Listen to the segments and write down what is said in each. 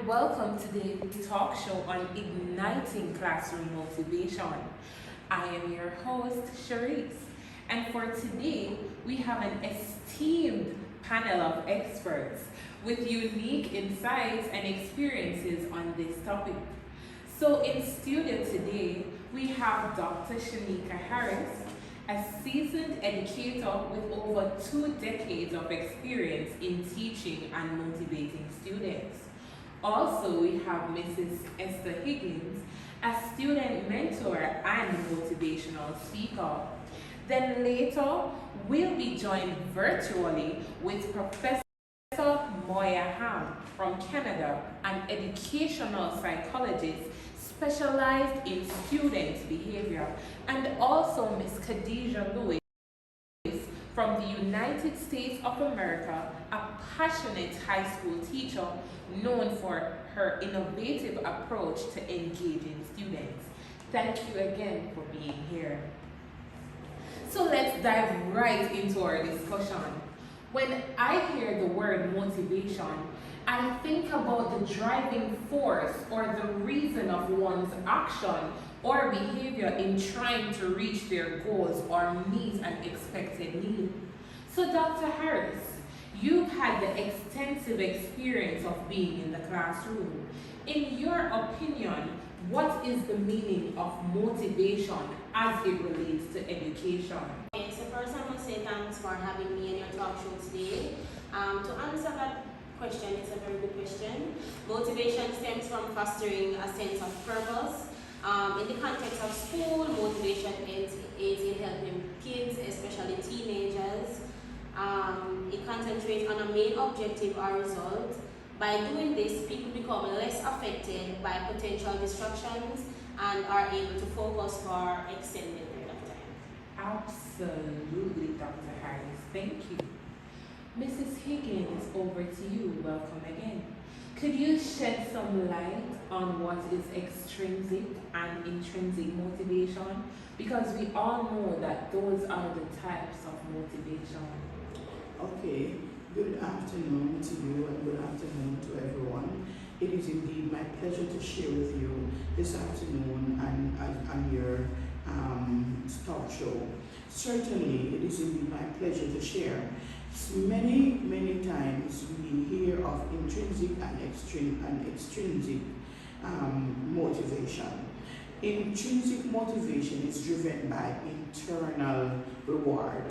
welcome to the talk show on igniting classroom motivation. I am your host, Sharice, and for today, we have an esteemed panel of experts with unique insights and experiences on this topic. So, in studio today, we have Dr. Shanika Harris, a seasoned educator with over 2 decades of experience in teaching and motivating students. Also, we have Mrs. Esther Higgins, a student mentor and motivational speaker. Then later, we'll be joined virtually with Professor Moya Ham from Canada, an educational psychologist specialized in student behavior, and also Miss Khadija Lewis from the United States of America, a passionate high school teacher known for her innovative approach to engaging students. Thank you again for being here. So let's dive right into our discussion. When I hear the word motivation, I think about the driving force or the reason of one's action or behavior in trying to reach their goals or meet an expected need. So, Dr. Harris, you've had the extensive experience of being in the classroom. In your opinion, what is the meaning of motivation as it relates to education? Okay, so first I must say thanks for having me in your talk show today. To answer that question, it's a very good question. Motivation stems from fostering a sense of purpose. In the context of school, motivation aids in helping kids, especially teenagers. It concentrates on a main objective or result. By doing this, people become less affected by potential distractions and are able to focus for extended period of time. Absolutely, Dr. Harris. Thank you. Mrs. Higgins, over to you. Welcome again. Could you shed some light on what is extrinsic and intrinsic motivation? Because we all know that those are the types of motivation. Okay, good afternoon to you and good afternoon to everyone. It is indeed my pleasure to share with you this afternoon and on your talk show. Certainly, it is indeed my pleasure to share. Many times we hear of intrinsic and extrinsic motivation. Intrinsic motivation is driven by internal reward,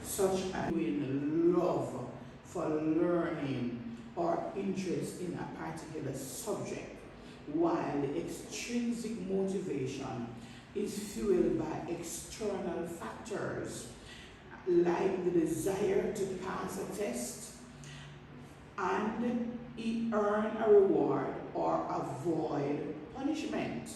such as love for learning or interest in a particular subject, while the extrinsic motivation is fueled by external factors like the desire to pass a test and earn a reward or avoid punishment.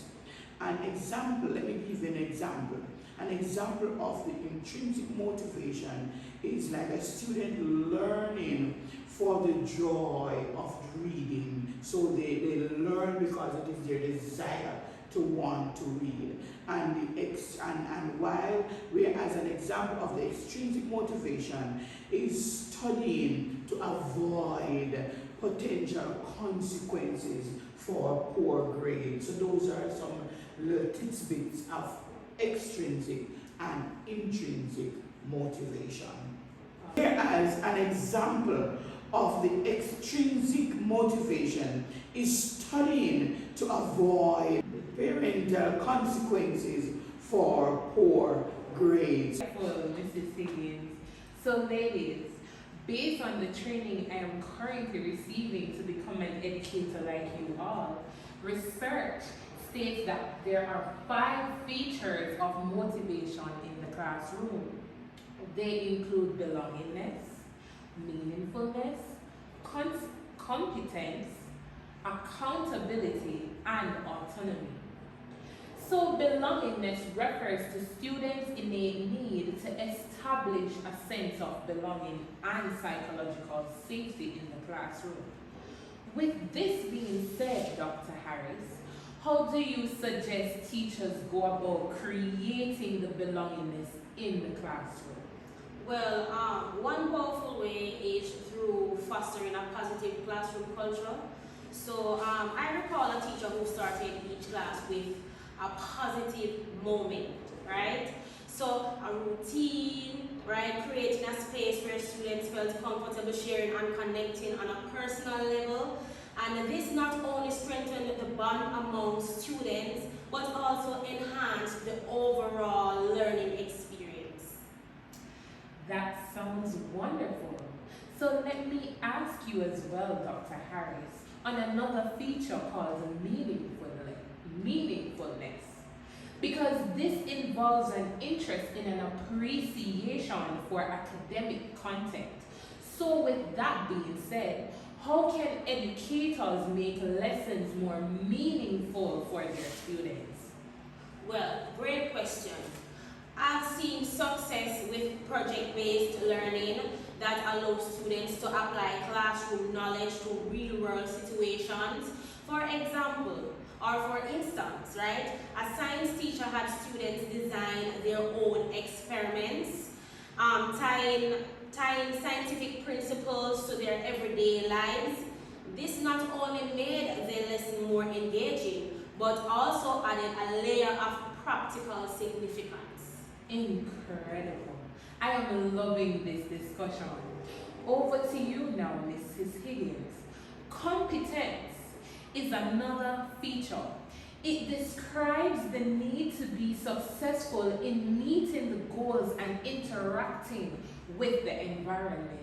An example, let me give you an example. An example of the intrinsic motivation is like a student learning for the joy of reading. So they learn because it is their desire to want to read. And while we, as an example of the extrinsic motivation, is studying to avoid potential consequences for poor grades. So those are some little tidbits of extrinsic and intrinsic motivation. Whereas an example of the extrinsic motivation is studying to avoid parental consequences for poor grades. For Mrs. Higgins. So ladies, based on the training I am currently receiving to become an educator like you all, research states that there are 5 features of motivation in the classroom. They include belongingness, meaningfulness, competence, accountability, and autonomy. So belongingness refers to students' innate need to establish a sense of belonging and psychological safety in the classroom. With this being said, Dr. Harris, how do you suggest teachers go about creating the belongingness in the classroom? Well, one powerful way is through fostering a positive classroom culture So I recall a teacher who started each class with a positive moment, right? So a routine, right? Creating a space where students felt comfortable sharing and connecting on a personal level. And this not only strengthened the bond among students, but also enhanced the overall learning experience. That sounds wonderful. So let me ask you as well, Dr. Harris, on another feature called meaningfulness. Because this involves an interest in an appreciation for academic content. So with that being said, how can educators make lessons more meaningful for their students? Well, great question. I've seen success with project-based learning that allows students to apply classroom knowledge to real-world situations. For example, or for instance, right, a science teacher had students design their own experiments, tying scientific principles to their everyday lives. This not only made the lesson more engaging, but also added a layer of practical significance. Incredible. I am loving this discussion. Over to you now, Mrs. Higgins. Competence is another feature. It describes the need to be successful in meeting the goals and interacting with the environment.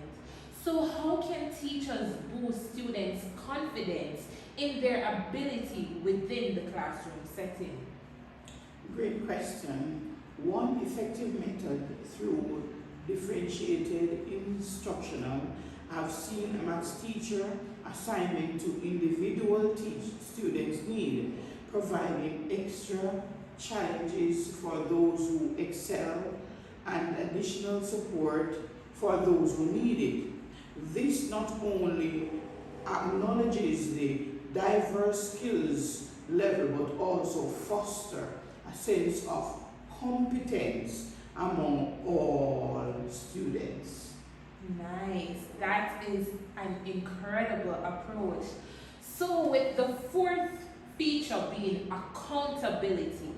So how can teachers boost students' confidence in their ability within the classroom setting? Great question. One effective method through differentiated instructional, I've seen a maths teacher assignment to individual students' need, providing extra challenges for those who excel and additional support for those who need it. This not only acknowledges the diverse skills level but also foster a sense of competence among all students. Nice. That is an incredible approach. So, with the fourth feature being accountability,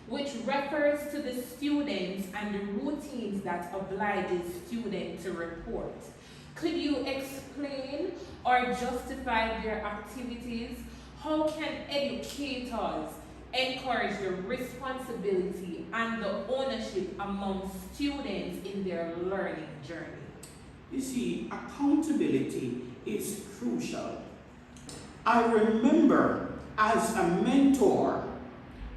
which refers to the students and the routines that oblige a student to report. Could you explain or justify their activities? How can educators encourage the responsibility and the ownership among students in their learning journey? You see, accountability is crucial. I remember as a mentor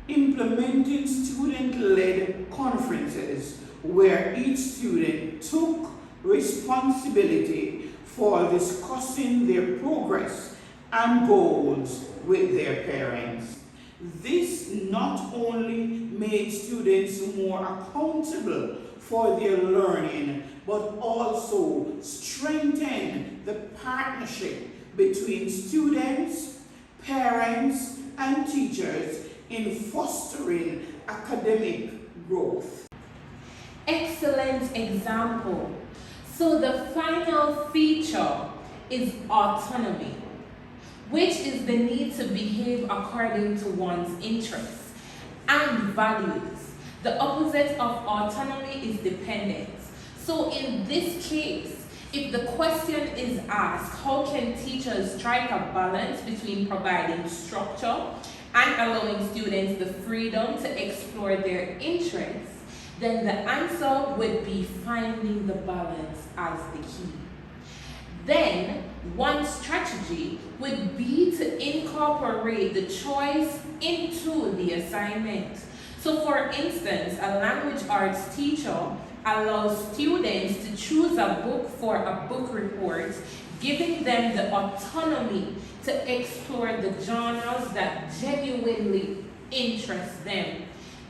implementing student-led conferences where each student took responsibility for discussing their progress and goals with their parents. This not only made students more accountable for their learning, but also strengthened the partnership between students, parents, and teachers in fostering academic growth. Excellent example. So the final feature is autonomy, which is the need to behave according to one's interests and values. The opposite of autonomy is dependence. So in this case, if the question is asked, how can teachers strike a balance between providing structure and allowing students the freedom to explore their interests, then the answer would be finding the balance as the key. Then, one strategy would be to incorporate the choice into the assignment. So for instance, a language arts teacher allows students to choose a book for a book report, giving them the autonomy to explore the genres that genuinely interest them.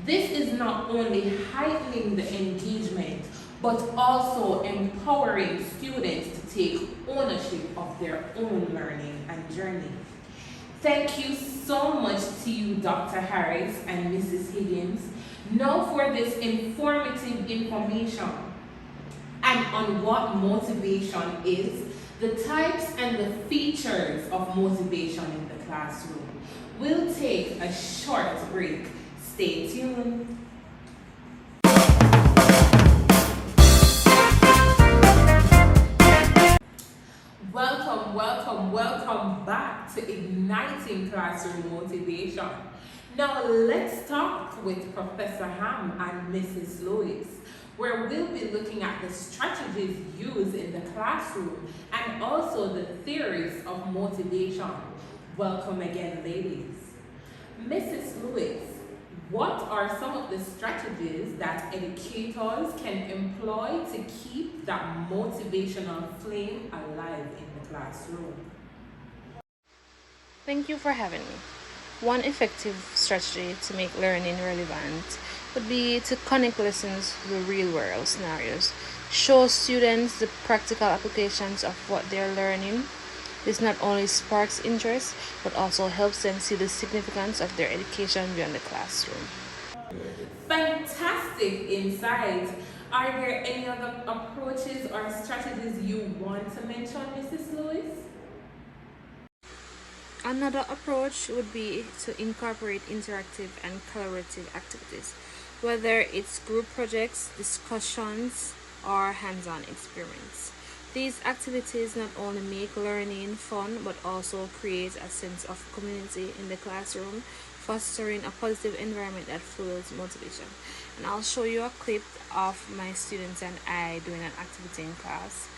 This is not only heightening the engagement, but also empowering students to take ownership of their own learning and journey. Thank you so much to you, Dr. Harris and Mrs. Higgins, now for this informative information and on what motivation is. the types and the features of motivation in the classroom. We'll take a short break. Stay tuned. Welcome back to Igniting Classroom Motivation. Now let's talk with Professor Ham and Mrs. Lewis, where we'll be looking at the strategies used in the classroom and also the theories of motivation. Welcome again, ladies. Mrs. Lewis, what are some of the strategies that educators can employ to keep that motivational flame alive in the classroom? Thank you for having me. One effective strategy to make learning relevant would be to connect lessons with real world scenarios. Show students the practical applications of what they're learning. This not only sparks interest but also helps them see the significance of their education beyond the classroom. Fantastic insight. Are there any other approaches or strategies you want to mention, Mrs. Lewis? Another approach would be to incorporate interactive and collaborative activities, whether it's group projects, discussions, or hands-on experiments. These activities not only make learning fun but also create a sense of community in the classroom, fostering a positive environment that fuels motivation. And I'll show you a clip of my students and I doing an activity in class.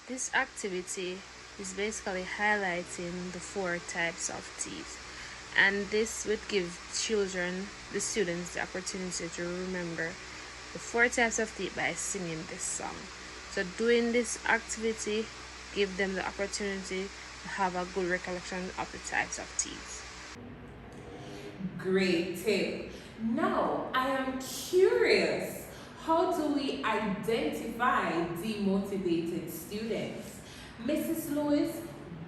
This activity is basically highlighting the 4 types of teeth, and this would give the students, the opportunity to remember the 4 types of teeth by singing this song. So doing this activity give them the opportunity to have a good recollection of the types of teeth. Great tip. Now, I am curious. How do we identify demotivated students? Mrs. Lewis,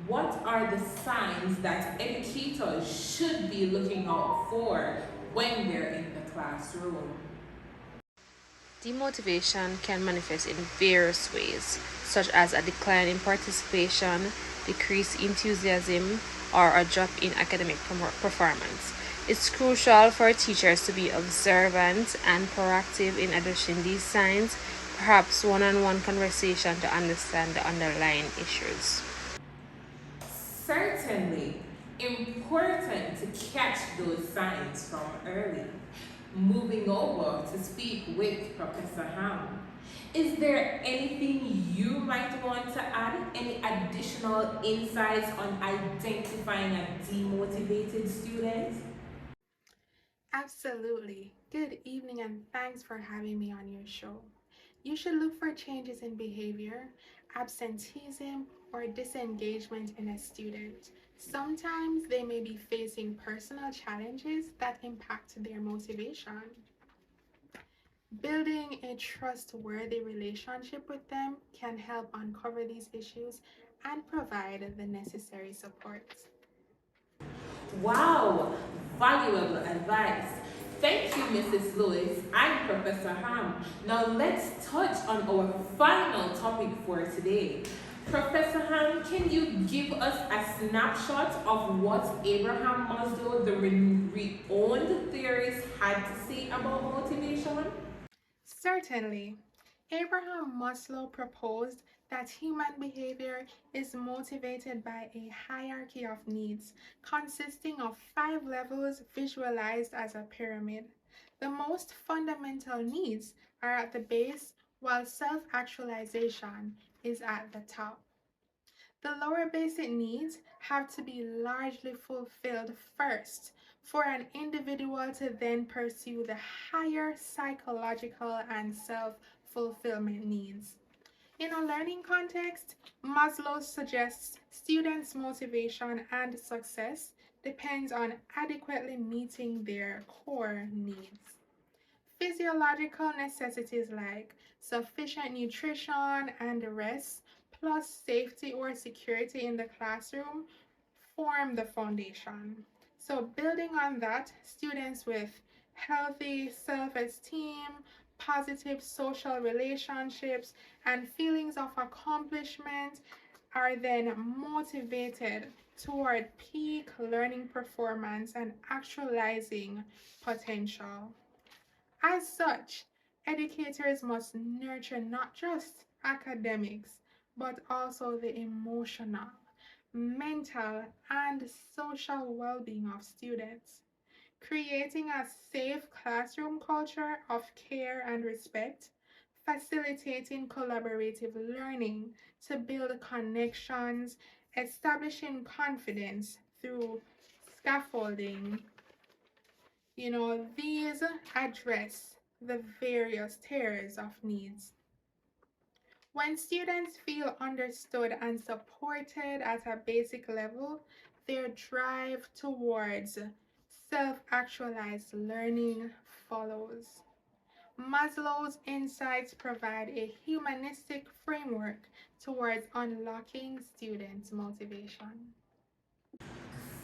what are the signs that educators should be looking out for when they're in the classroom? Demotivation can manifest in various ways, such as a decline in participation, decreased enthusiasm, or a drop in academic performance. It's crucial for teachers to be observant and proactive in addressing these signs, perhaps one-on-one conversation to understand the underlying issues. Certainly important to catch those signs from early. Moving over to speak with Professor Ham. Is there anything you might want to add? Any additional insights on identifying a demotivated student? Absolutely. Good evening and thanks for having me on your show. You should look for changes in behavior, absenteeism, or disengagement in a student. Sometimes they may be facing personal challenges that impact their motivation. Building a trustworthy relationship with them can help uncover these issues and provide the necessary support. Wow, valuable advice. Thank you, Mrs. Lewis and Professor Ham. Now let's touch on our final topic for today. Professor Ham, can you give us a snapshot of what Abraham Maslow, the renowned theorist, had to say about motivation? Certainly. Abraham Maslow proposed that human behavior is motivated by a hierarchy of needs consisting of 5 levels visualized as a pyramid. The most fundamental needs are at the base, while self-actualization is at the top. The lower basic needs have to be largely fulfilled first for an individual to then pursue the higher psychological and self-fulfillment needs. In a learning context, Maslow suggests students' motivation and success depends on adequately meeting their core needs. Physiological necessities like sufficient nutrition and rest, plus safety or security in the classroom, form the foundation. So, building on that, students with healthy self esteem, positive social relationships, and feelings of accomplishment are then motivated toward peak learning performance and actualizing potential. As such, educators must nurture not just academics, but also the emotional, mental, and social well being of students, creating a safe classroom culture of care and respect, facilitating collaborative learning to build connections, establishing confidence through scaffolding. These address the various tiers of needs. When students feel understood and supported at a basic level, their drive towards self actualized learning follows. Maslow's insights provide a humanistic framework towards unlocking students' motivation.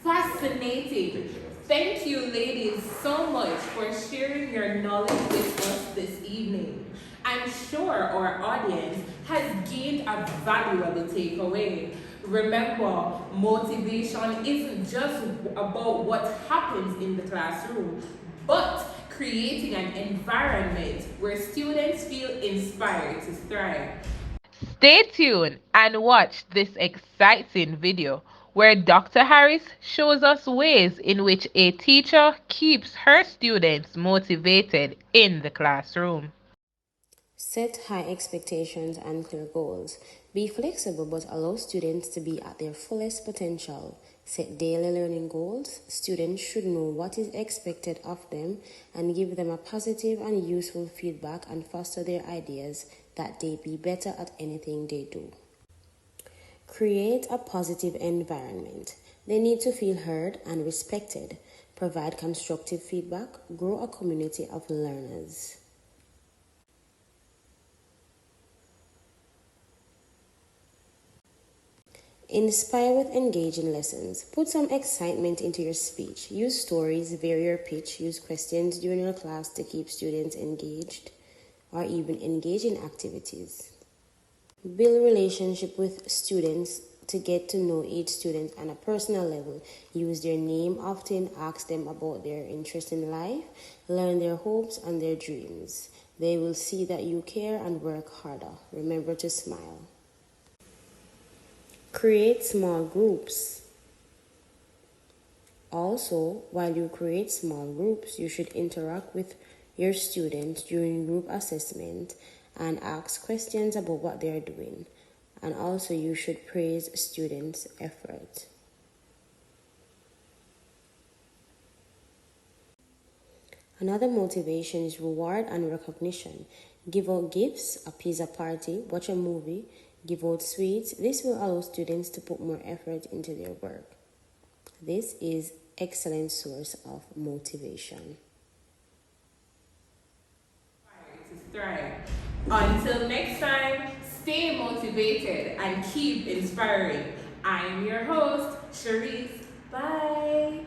Fascinating. Thank you, ladies, so much for sharing your knowledge with us this evening. I'm sure our audience has gained a valuable takeaway. Remember, motivation isn't just about what happens in the classroom, but creating an environment where students feel inspired to thrive. Stay tuned and watch this exciting video where Dr. Harris shows us ways in which a teacher keeps her students motivated in the classroom. Set high expectations and clear goals. Be flexible but allow students to be at their fullest potential. Set daily learning goals. Students should know what is expected of them and give them a positive and useful feedback and foster their ideas that they be better at anything they do. Create a positive environment. They need to feel heard and respected. Provide constructive feedback. Grow a community of learners. Inspire with engaging lessons. Put some excitement into your speech. Use stories, vary your pitch, use questions during your class to keep students engaged or even engage in activities. Build relationship with students to get to know each student on a personal level. Use their name often, ask them about their interest in life, learn their hopes and their dreams. They will see that you care and work harder. Remember to smile. Create small groups. Also, while you create small groups, you should interact with your students during group assessment and ask questions about what they are doing. And also, you should praise students' effort. Another motivation is reward and recognition. Give out gifts, appease a party, watch a movie, give out sweets. This will allow students to put more effort into their work. This is excellent source of motivation. To thrive. Until next time, stay motivated and keep inspiring. I'm your host, Sharice. Bye.